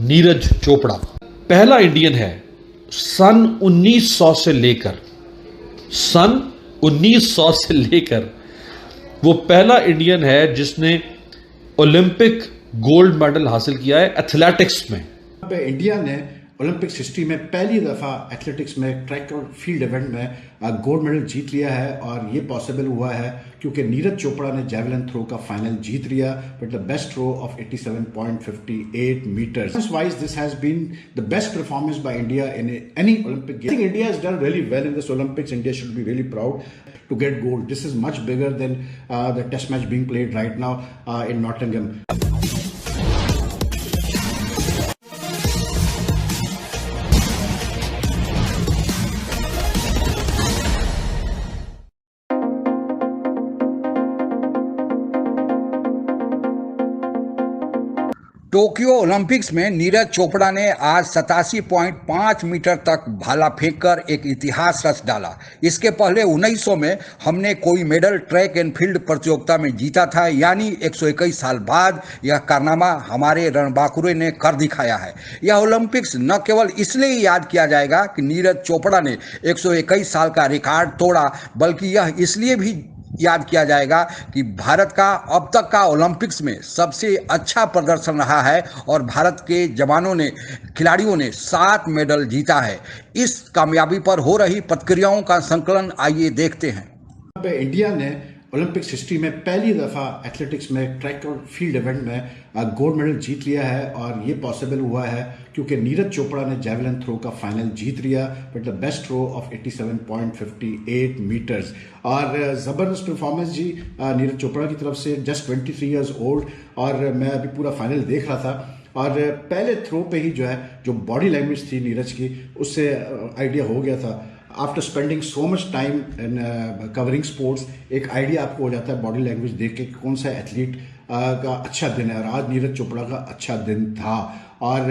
नीरज चोपड़ा पहला इंडियन है सन 1900 से लेकर वो पहला इंडियन है जिसने ओलंपिक गोल्ड मेडल हासिल किया है एथलेटिक्स में। इंडिया ने ओलंपिक्स हिस्ट्री में पहली दफ़ा एथलेटिक्स में ट्रैक और फील्ड इवेंट में गोल्ड मेडल जीत लिया है और ये पॉसिबल हुआ है क्योंकि नीरज चोपड़ा ने जेवलिन थ्रो का फाइनल जीत लिया with the best throw of 87.58 meters. Wise, this has been the best performance by India in any Olympic game. I think India has done really well in this Olympics. India should be really proud to get gold. This is much bigger than the test match being played right now in Nottingham. Tokyo Olympics में नीरज चोपड़ा ने आज 87.5 metre तक भाला फेंककर एक इतिहास रच डाला। इसके पहले 1900 में हमने कोई मेडल ट्रैक एंड फील्ड प्रतियोगिता में जीता था, यानी 121 साल बाद यह कारनामा हमारे रणबांकुरे ने कर दिखाया है। यह ओलंपिक्स न केवल इसलिए याद किया जाएगा कि नीरज चोपड़ा ने 121 साल का रिकॉर्ड तोड़ा, बल्कि यह इसलिए भी याद किया जाएगा कि भारत का अब तक का ओलंपिक्स में सबसे अच्छा प्रदर्शन रहा है और भारत के खिलाड़ियों ने 7 मेडल जीता है। इस कामयाबी पर हो रही प्रतिक्रियाओं का संकलन आइए देखते हैं। इंडिया ने ओलंपिक्स हिस्ट्री में पहली दफ़ा एथलेटिक्स में ट्रैक और फील्ड इवेंट में गोल्ड मेडल जीत लिया है और ये पॉसिबल हुआ है क्योंकि नीरज चोपड़ा ने जेवलिन थ्रो का फाइनल जीत लिया with the best throw of 87.58 meters। और ज़बरदस्त परफॉर्मेंस जी नीरज चोपड़ा की तरफ से, जस्ट 23 years old। और मैं अभी पूरा फाइनल देख रहा था और पहले थ्रो पे ही जो बॉडी लैंग्वेज थी नीरज की, उससे आइडिया हो गया था। After spending so much time in covering sports, एक आइडिया आपको हो जाता है बॉडी लैंग्वेज देख के कौन सा एथलीट का अच्छा दिन है, और आज नीरज चोपड़ा का अच्छा दिन था। और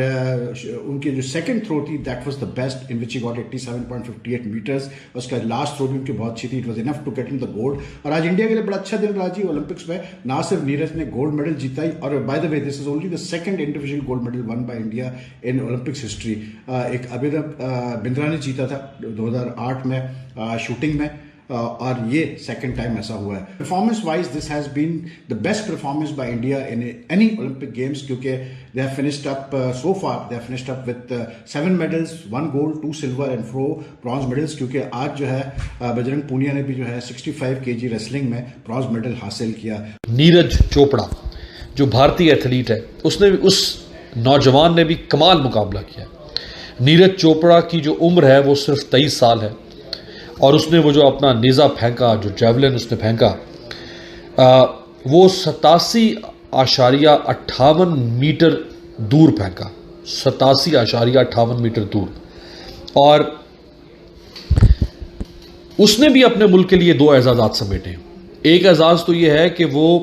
उनकी जो सेकंड थ्रो थी that was the best in which he got 87.58 meters। उसका लास्ट थ्रो भी उनकी बहुत अच्छी थी, it was enough to get in the gold. और आज इंडिया के लिए बड़ा अच्छा दिन रहा जी ओलंपिक्स में। ना सिर्फ नीरज ने गोल्ड मेडल जीता ही, और by the way this is only the second individual gold medal one by India in Olympics history. एक अभिनव बिंद्रा ने जीता था 2008 में शूटिंग में, और ये सेकंड टाइम ऐसा हुआ है। Performance wise this has been the best performance by India in any Olympic games, क्योंकि they have finished up so far, they have finished up with 7 medals, 1 gold, 2 silver and 4 bronze medals। क्योंकि आज जो है बजरंग पूनिया ने भी जो है 65 kg wrestling में ब्रॉन्ज मेडल हासिल किया। नीरज चोपड़ा जो भारतीय एथलीट है, उसने भी, उस नौजवान ने भी कमाल मुकाबला किया। नीरज चोपड़ा की जो उम्र है वो सिर्फ 23 साल है और उसने वो जो अपना नेज़ा फेंका, जो जेवलिन उसने फेंका, वो 87.58 मीटर दूर फेंका, 87.58 मीटर दूर। और उसने भी अपने मुल्क के लिए 2 एजाज़ात समेटे। एक एजाज़ तो ये है कि वो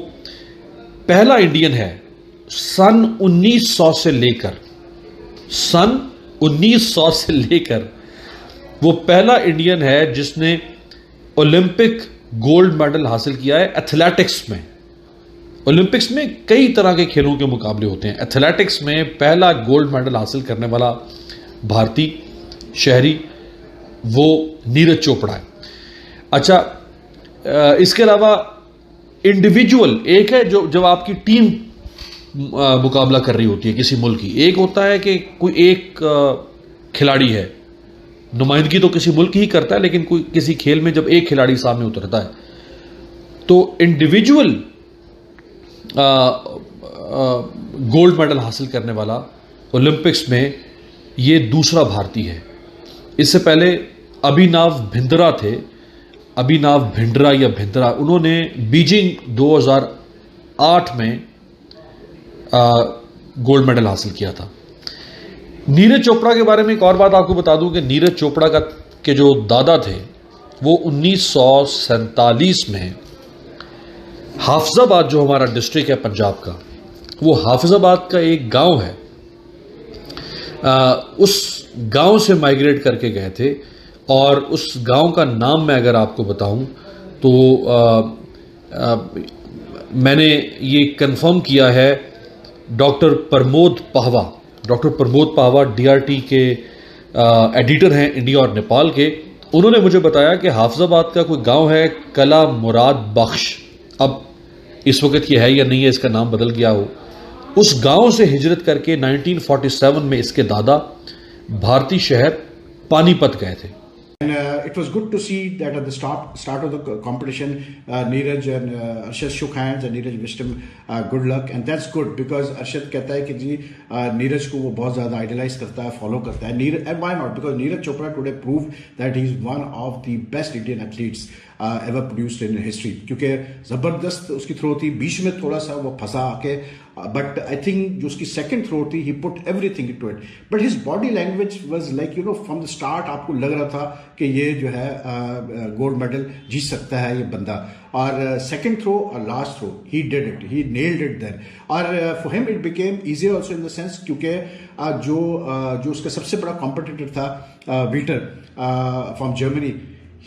पहला इंडियन है सन 1900 से लेकर वो पहला इंडियन है जिसने ओलंपिक गोल्ड मेडल हासिल किया है एथलेटिक्स में। ओलंपिक्स में कई तरह के खेलों के मुकाबले होते हैं, एथलेटिक्स में पहला गोल्ड मेडल हासिल करने वाला भारतीय शहरी वो नीरज चोपड़ा है। अच्छा, इसके अलावा इंडिविजुअल एक है जो जब आपकी टीम मुकाबला कर रही होती है किसी मुल्क की, एक होता है कि कोई एक खिलाड़ी है, नुमाइंदगी तो किसी मुल्क ही करता है, लेकिन कोई किसी खेल में जब एक खिलाड़ी सामने उतरता है तो इंडिविजुअल गोल्ड मेडल हासिल करने वाला ओलंपिक्स में ये दूसरा भारतीय है। इससे पहले अभिनव भिंद्रा थे, अभिनव भिंडरा या भिंद्रा, उन्होंने बीजिंग 2008 में गोल्ड मेडल हासिल किया था। नीरज चोपड़ा के बारे में एक और बात आपको बता दूं कि नीरज चोपड़ा के जो दादा थे वो 1947 में हाफिजाबाद, जो हमारा डिस्ट्रिक्ट है पंजाब का, वो हाफिजाबाद का एक गांव है, उस गांव से माइग्रेट करके गए थे। और उस गांव का नाम मैं अगर आपको बताऊं तो मैंने ये कंफर्म किया है डॉक्टर प्रमोद पाहवा, डॉक्टर प्रमोद पावा DRT के एडिटर हैं इंडिया और नेपाल के, उन्होंने मुझे बताया कि हाफिजाबाद का कोई गांव है कला मुराद बख्श, अब इस वक्त ये है या नहीं है, इसका नाम बदल गया हो, उस गांव से हिजरत करके 1947 में इसके दादा भारतीय शहर पानीपत गए थे। And it was good to see that at the start of the competition, Neeraj and Arshad shook hands and Neeraj wished him good luck, and that's good because Arshad कहता है कि जी नीरज को वो बहुत ज़्यादा आइडलाइज करता है, फॉलो करता है। Neeraj, and why not? Because Neeraj Chopra today proved that he is one of the best Indian athletes ever produced in history, क्योंकि ज़बरदस्त उसकी थ्रो थी, बीच में थोड़ा सा वो फंसा आके, बट आई थिंक जो उसकी सेकंड थ्रो थी, he put everything into it, but his body language was like from the start आपको लग रहा था कि ये जो है गोल्ड मेडल जीत सकता है ये बंदा। और सेकंड थ्रो और last throw he did it, he nailed it there, और for him it became easier also in the sense क्योंकि जो उसका सबसे बड़ा कॉम्पिटिटर था Vetter from Germany,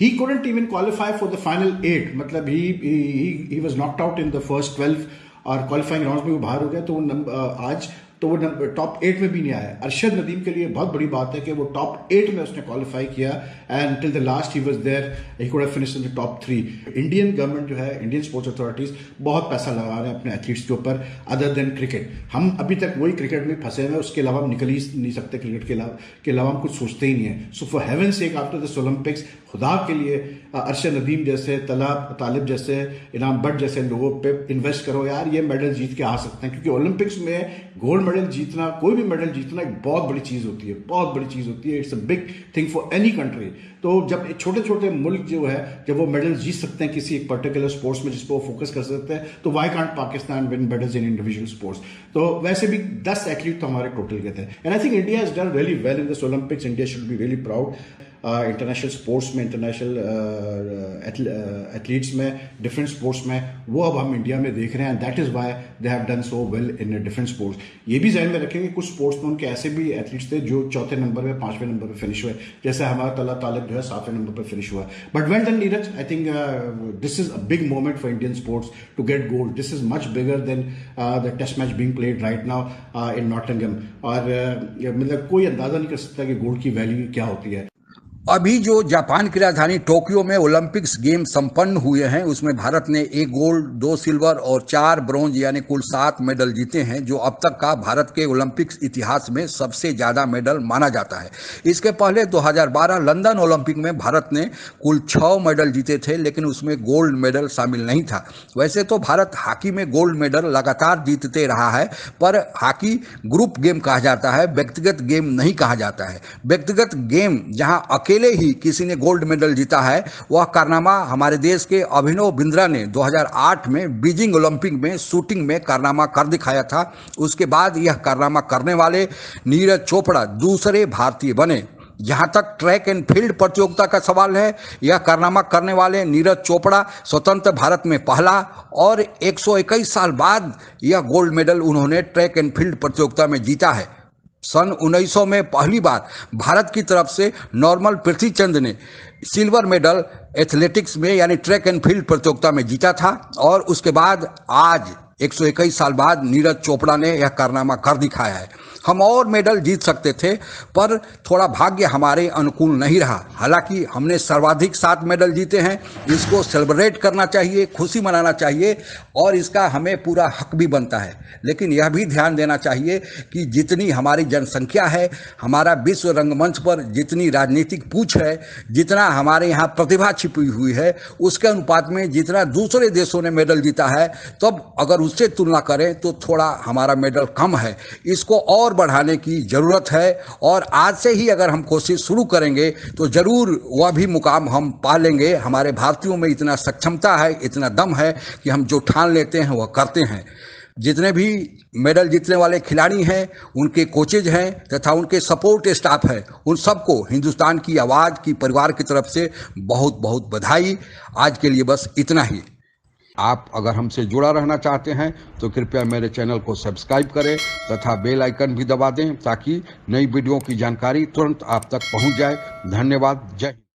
he couldn't even qualify for the final 8, मतलब he was knocked out in the first 12 और qualifying round में वो बाहर हो गया, तो वो आज तो वो टॉप 8 में भी नहीं आया। अरशद नदीम के लिए बहुत बड़ी बात है कि वो टॉप 8 में उसने क्वालिफाई किया, and till the last he was there, he could have finished in the top 3। Indian government जो है, इंडियन स्पोर्ट्स अथॉरिटीज बहुत पैसा लगा रहे हैं अपने एथलीट्स के ऊपर, अदर देन क्रिकेट। हम अभी तक वही क्रिकेट में फंसे हुए हैं, उसके अलावा हम निकल ही नहीं सकते, क्रिकेट के अलावा हम कुछ सोचते ही नहीं है। So for heaven sec after this Olympics, खुदा के लिए अरशद नदीम जैसे, तालिब जैसे, इनाम भट्ट जैसे लोगों पे इन्वेस्ट करो यार, ये मेडल जीत के आ सकते हैं, क्योंकि ओलंपिक्स में गोल्ड मेडल जीतना, कोई भी मेडल जीतना एक बहुत बड़ी चीज़ होती है, बहुत बड़ी चीज़ होती है। It's a big thing for any country. तो जब छोटे छोटे मुल्क जो है, जब वो मेडल जीत सकते हैं किसी एक पर्टिकुलर स्पोर्ट्स में जिस पर वो फोकस कर सकते हैं, तो why can't Pakistan win medals in individual sports. तो वैसे भी 10 एथलीट तो हमारे टोटल के थे, and I think India has done really well in this Olympics. India should be really proud international sports में, इंटरनेशनल एथलीट्स में, डिफरेंट स्पोर्ट्स में, वो अब हम इंडिया में देख रहे हैं। That is why they have done so well in different sports. ये भी ज़हन में रखेंगे कुछ स्पोर्ट्स में उनके ऐसे भी एथलीट्स थे जो चौथे नंबर पे, 5वें नंबर पे फिनिश हुए, जैसे हमारा तला तालिब जो है 7वें नंबर पर फिनिश हुआ। But well done Neeraj, I think this is a big moment for Indian sports to get gold. This is much bigger than the test match being played right now in Nottingham, और मतलब कोई अंदाजा नहीं कर सकता कि gold की value क्या होती है। अभी जो जापान की राजधानी टोक्यो में ओलंपिक्स गेम संपन्न हुए हैं, उसमें भारत ने 1 गोल्ड, 2 सिल्वर और 4 ब्रॉन्ज यानी कुल 7 मेडल जीते हैं, जो अब तक का भारत के ओलंपिक्स इतिहास में सबसे ज़्यादा मेडल माना जाता है। इसके पहले 2012 लंदन ओलंपिक में भारत ने कुल 6 मेडल जीते थे, लेकिन उसमें गोल्ड मेडल शामिल नहीं था। वैसे तो भारत हॉकी में गोल्ड मेडल लगातार जीतते रहा है, पर हॉकी ग्रुप गेम कहा जाता है, व्यक्तिगत गेम नहीं कहा जाता है। व्यक्तिगत गेम जहां अकेले ही किसी ने गोल्ड मेडल जीता है, वह कारनामा हमारे देश के अभिनव बिंद्रा ने 2008 में बीजिंग ओलंपिक में शूटिंग में कारनामा कर दिखाया था। उसके बाद यह कारनामा करने वाले नीरज चोपड़ा दूसरे भारतीय बने। जहां तक ट्रैक एंड फील्ड प्रतियोगिता का सवाल है, यह कारनामा करने वाले नीरज चोपड़ा स्वतंत्र भारत में पहला और 121 साल बाद यह गोल्ड मेडल उन्होंने ट्रैक एंड फील्ड प्रतियोगिता में जीता है। सन 1900 में पहली बार भारत की तरफ से नॉर्मल पृथ्वीचंद ने सिल्वर मेडल एथलेटिक्स में यानी ट्रैक एंड फील्ड प्रतियोगिता में जीता था, और उसके बाद आज 121 साल बाद नीरज चोपड़ा ने यह कारनामा कर दिखाया है। हम और मेडल जीत सकते थे, पर थोड़ा भाग्य हमारे अनुकूल नहीं रहा। हालांकि हमने सर्वाधिक 7 मेडल जीते हैं, इसको सेलिब्रेट करना चाहिए, खुशी मनाना चाहिए, और इसका हमें पूरा हक भी बनता है। लेकिन यह भी ध्यान देना चाहिए कि जितनी हमारी जनसंख्या है, हमारा विश्व रंगमंच पर जितनी राजनीतिक पूछ है, जितना हमारे यहाँ प्रतिभा छिपी हुई है, उसके अनुपात में जितना दूसरे देशों ने मेडल जीता है, तब अगर उससे तुलना करें तो थोड़ा हमारा मेडल कम है। इसको और बढ़ाने की ज़रूरत है, और आज से ही अगर हम कोशिश शुरू करेंगे तो ज़रूर वह भी मुकाम हम पा लेंगे। हमारे भारतीयों में इतना सक्षमता है, इतना दम है कि हम जो ठान लेते हैं वह करते हैं। जितने भी मेडल जीतने वाले खिलाड़ी हैं, उनके कोचेज हैं तथा उनके सपोर्ट स्टाफ है, उन सबको हिंदुस्तान की आवाज़ की परिवार की तरफ से बहुत बहुत बधाई। आज के लिए बस इतना ही। आप अगर हमसे जुड़ा रहना चाहते हैं तो कृपया मेरे चैनल को सब्सक्राइब करें तथा बेल आइकन भी दबा दें, ताकि नई वीडियो की जानकारी तुरंत आप तक पहुंच जाए। धन्यवाद। जय हिंद।